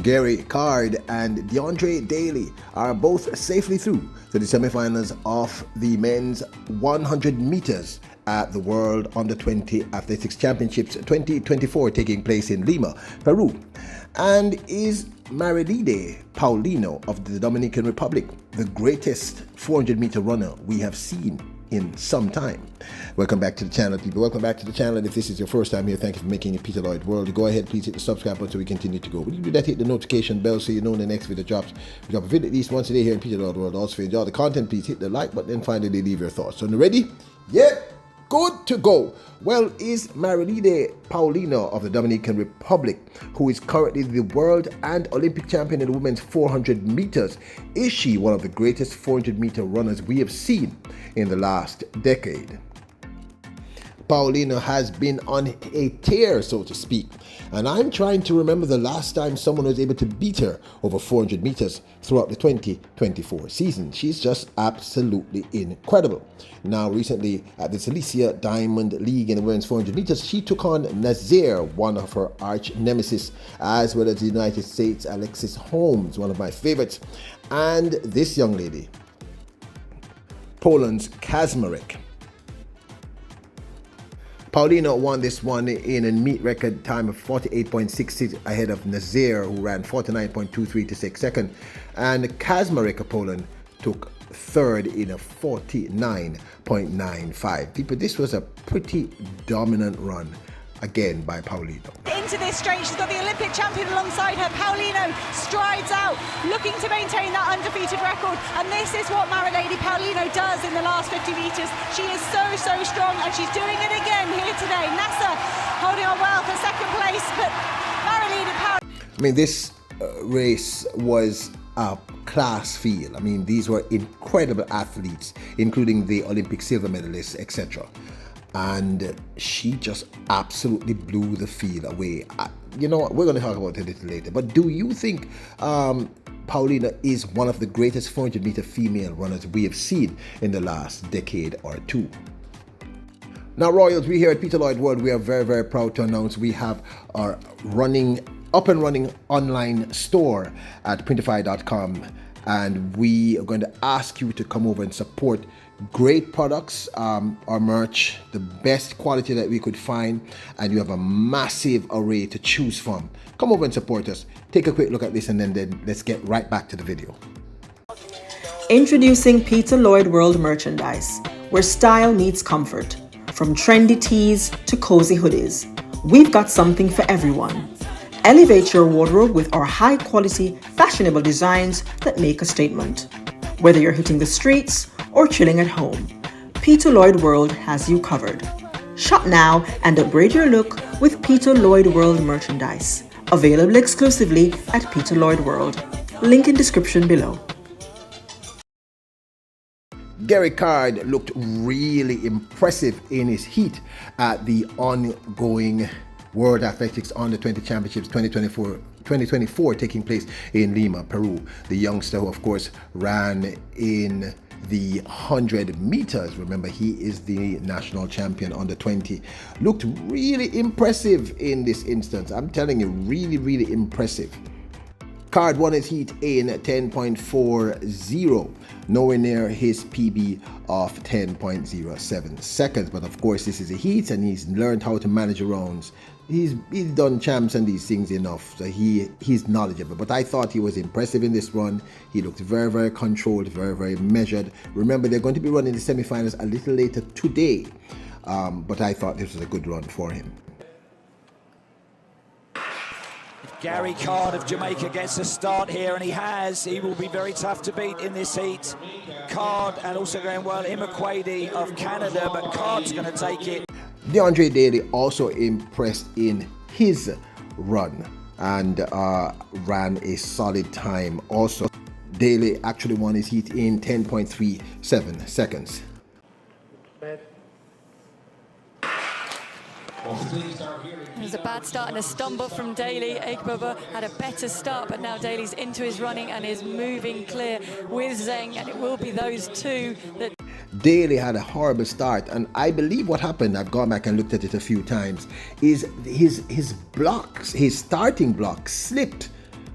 Gary Card and Deandre Daley are both safely through to the semifinals of the men's 100 meters at the World Under-20 Athletics Championships 2024 taking place in Lima, Peru. And is MARILEIDY Paulino of the Dominican Republic the greatest 400-meter runner we have seen in some time? Welcome back to the channel, people. Welcome back to the channel. If this is your first time here, thank you for making it Peter Lloyd World. Go ahead, please hit the subscribe button so we continue to go. When you do that, hit the notification bell so you know when the next video drops. We drop a video at least once a day here in Peter Lloyd World. Also, if you enjoy the content, please hit the like button and finally leave your thoughts. So, ready? Yeah. Good to go. Well, is MARILEIDY Paulino of the Dominican Republic, who is currently the world and Olympic champion in the women's 400 meters, is she one of the greatest 400-meter runners we have seen in the last decade? Paulino has been on a tear, so to speak, and I'm trying to remember the last time someone was able to beat her over 400 meters throughout the 2024 season. She's just absolutely incredible. Now, recently at the Silesia Diamond League in the women's 400 meters, she took on Nazir, one of her arch nemesis, as well as the United States' Alexis Holmes, one of my favorites, and this young lady, Poland's Kaczmarek. Paulino won this one in a meet record time of 48.66 ahead of Nazir, who ran 49.23 to take second, and Kaczmarek of Poland took third in a 49.95. People, this was a pretty dominant run again by Paulino. Into this straight, she's got the Olympic champion alongside her. Paulino strides out, looking to maintain that undefeated record, and this is what MARILEIDY Paulino does in the last 50 meters. She is so strong, and she's doing it again here today. Nasa holding on well for second place, but MARILEIDY Paulino. I mean, this race was a class field. I mean, these were incredible athletes, including the Olympic silver medalists, etc. And she just absolutely blew the field away. You know what, we're going to talk about it a little later. But do you think Paulina is one of the greatest 400-meter female runners we have seen in the last decade or two? Now, Royals, we here at Peter Lloyd World, we are very proud to announce we have our up and running online store at printify.com. And we are going to ask you to come over and support great products, our merch, the best quality that we could find, and you have a massive array to choose from. Come over and support us. Take a quick look at this, and then let's get right back to the video. Introducing Peter Lloyd World merchandise, where style meets comfort. From trendy tees to cozy hoodies, we've got something for everyone. Elevate your wardrobe with our high-quality, fashionable designs that make a statement. Whether you're hitting the streets or chilling at home, Peter Lloyd World has you covered. Shop now and upgrade your look with Peter Lloyd World merchandise. Available exclusively at Peter Lloyd World. Link in description below. Gary Card looked really impressive in his heat at the ongoing World Athletics Under-20 Championships 2024 taking place in Lima, Peru. The youngster, who of course ran in the 100 meters, remember he is the national champion under 20, looked really impressive in this instance. I'm telling you, really impressive. Card won his heat in 10.40, nowhere near his PB of 10.07 seconds. But of course, this is a heat, and he's learned how to manage rounds. He's done champs and these things enough, so he's knowledgeable. But I thought he was impressive in this run. He looked very controlled, very measured. Remember, they're going to be running the semifinals a little later today, but I thought this was a good run for him. Gary Card of Jamaica gets a start here, and he will be very tough to beat in this heat. Card, and also going well, Imakwede of Canada, but Card's going to take it. Deandre Daley also impressed in his run and ran a solid time also. Daley actually won his heat in 10.37 seconds. It was a bad start and a stumble from Daley. Egbaba had a better start, but now Daley's into his running and is moving clear with Zeng, and it will be those two that... Daley had a horrible start, and I believe what happened, I've gone back and looked at it a few times, is his blocks, his starting block slipped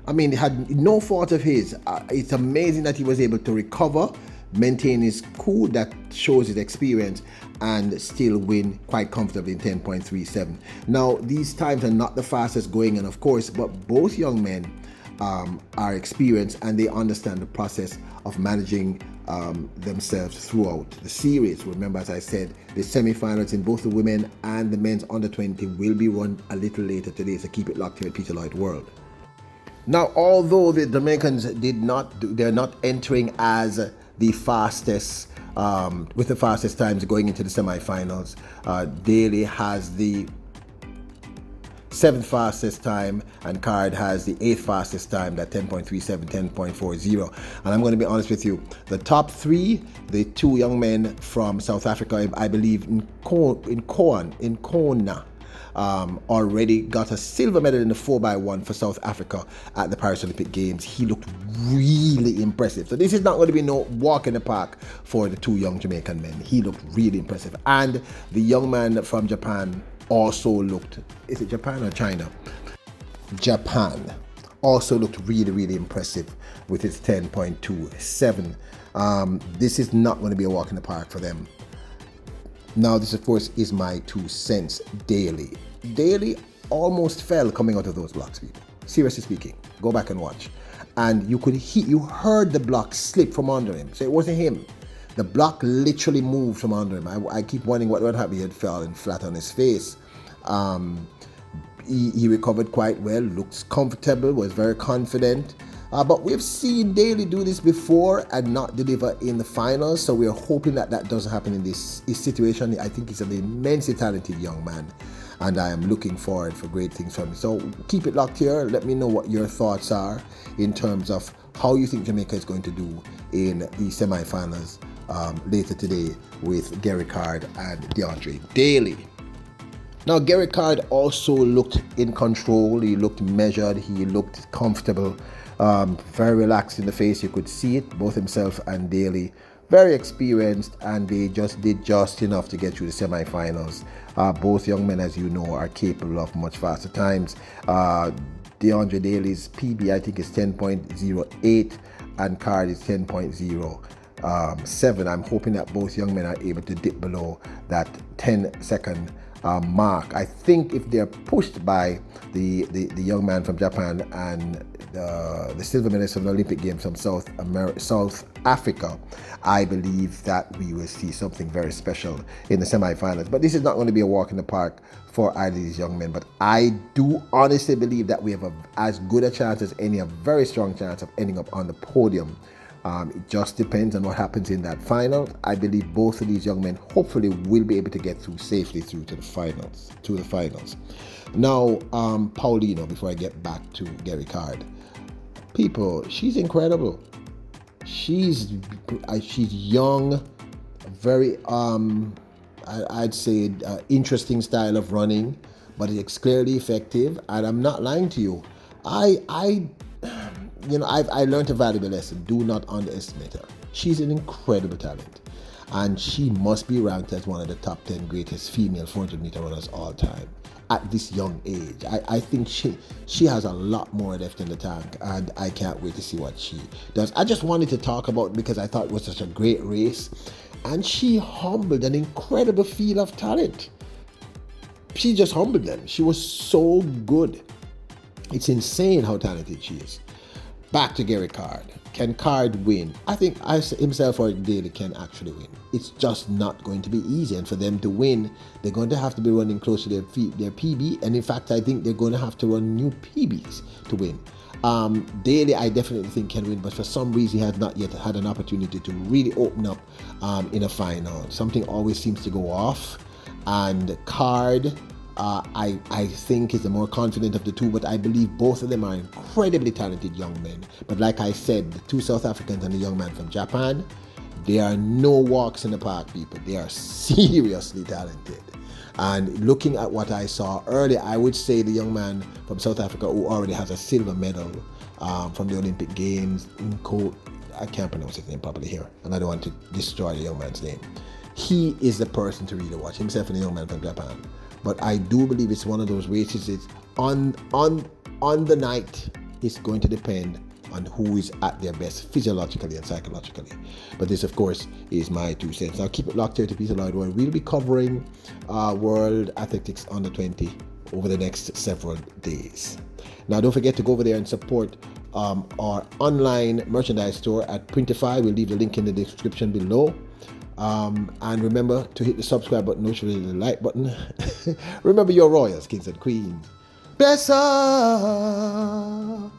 I mean, it had no fault of his. It's amazing that he was able to recover, maintain his cool, that shows his experience, and still win quite comfortably in 10.37. Now, these times are not the fastest going, and of course, but both young men are experienced and they understand the process of managing themselves throughout the series. Remember, as I said, the semi-finals in both the women and the men's under 20 will be run a little later today, so keep it locked here at Peter Lloyd World. Now, although the Dominicans they're not entering as the fastest, with the fastest times going into the semi-finals. Daley has the 7th fastest time, and Card has the 8th fastest time, that 10.37, 10.40. And I'm going to be honest with you, the top 3, the 2 young men from South Africa, I believe in Kona, already got a silver medal in the 4x1 for South Africa at the Paris Olympic Games. He looked really impressive. So this is not going to be no walk in the park for the 2 young Jamaican men. He looked really impressive. And the young man from Japan also looked, is it Japan or China? Japan also looked really, really impressive with his 10.27. This is not going to be a walk in the park for them. Now, this, of course, is my 2 cents. Daley almost fell coming out of those blocks, people. Seriously speaking, go back and watch. And you heard the block slip from under him. So it wasn't him. The block literally moved from under him. I keep wondering what happened. He had fallen flat on his face. He recovered quite well, looks comfortable, was very confident. But we've seen Daley do this before and not deliver in the finals, so we're hoping that doesn't happen in this situation. I think he's an immensely talented young man, and I am looking forward for great things from him. So keep it locked here. Let me know what your thoughts are in terms of how you think Jamaica is going to do in the semi-finals later today with Gary Card and Deandre Daley. Now, Gary Card also looked in control. He looked measured. He looked comfortable. Very relaxed in the face. You could see it, both himself and Daley. Very experienced, and they just did just enough to get through the semi-finals. Both young men, as you know, are capable of much faster times. Deandre Daley's PB, I think, is 10.08, and Card is 10.07. I'm hoping that both young men are able to dip below that 10-second mark. I think if they're pushed by the young man from Japan and the silver medalist from the Olympic Games from South Africa, I believe that we will see something very special in the semi-finals. But this is not going to be a walk in the park for either of these young men. But I do honestly believe that we have as good a chance as any, a very strong chance of ending up on the podium. It just depends on what happens in that final. I believe both of these young men hopefully will be able to get safely through to the finals. Now, Paulino, before I get back to Gary Card. People, she's incredible. She's young, very I'd say interesting style of running, but it's clearly effective. And I'm not lying to you. I learned a valuable lesson. Do not underestimate her. She's an incredible talent, and she must be ranked as one of the top 10 greatest female 400-meter runners all time at this young age. I think she has a lot more left in the tank, and I can't wait to see what she does. I just wanted to talk about it because I thought it was such a great race, and she humbled an incredible field of talent. She just humbled them. She was so good. It's insane how talented she is. Back to Gary Card. Can Card win? I think himself or Daley can actually win. It's just not going to be easy. And for them to win, they're going to have to be running close to their PB. And in fact, I think they're going to have to run new PBs to win. Daley, I definitely think can win, but for some reason he has not yet had an opportunity to really open up in a final. Something always seems to go off. And Card, I think is the more confident of the two, but I believe both of them are incredibly talented young men. But like I said, the 2 South Africans and the young man from Japan, they are no walks in the park, people. They are seriously talented. And looking at what I saw earlier, I would say the young man from South Africa who already has a silver medal from the Olympic Games, I can't pronounce his name properly here, and I don't want to destroy the young man's name. He is the person to really watch, himself and the young man from Japan. But I do believe it's one of those races. It's on the night is going to depend on who is at their best physiologically and psychologically. But this, of course, is my 2 cents. Now keep it locked here to Peter Lloyd, where we'll be covering World Athletics Under 20 over the next several days. Now don't forget to go over there and support our online merchandise store at Printify. We'll leave the link in the description below. And remember to hit the subscribe button, notification, the like button. Remember your royals, kings and queens. Bless her.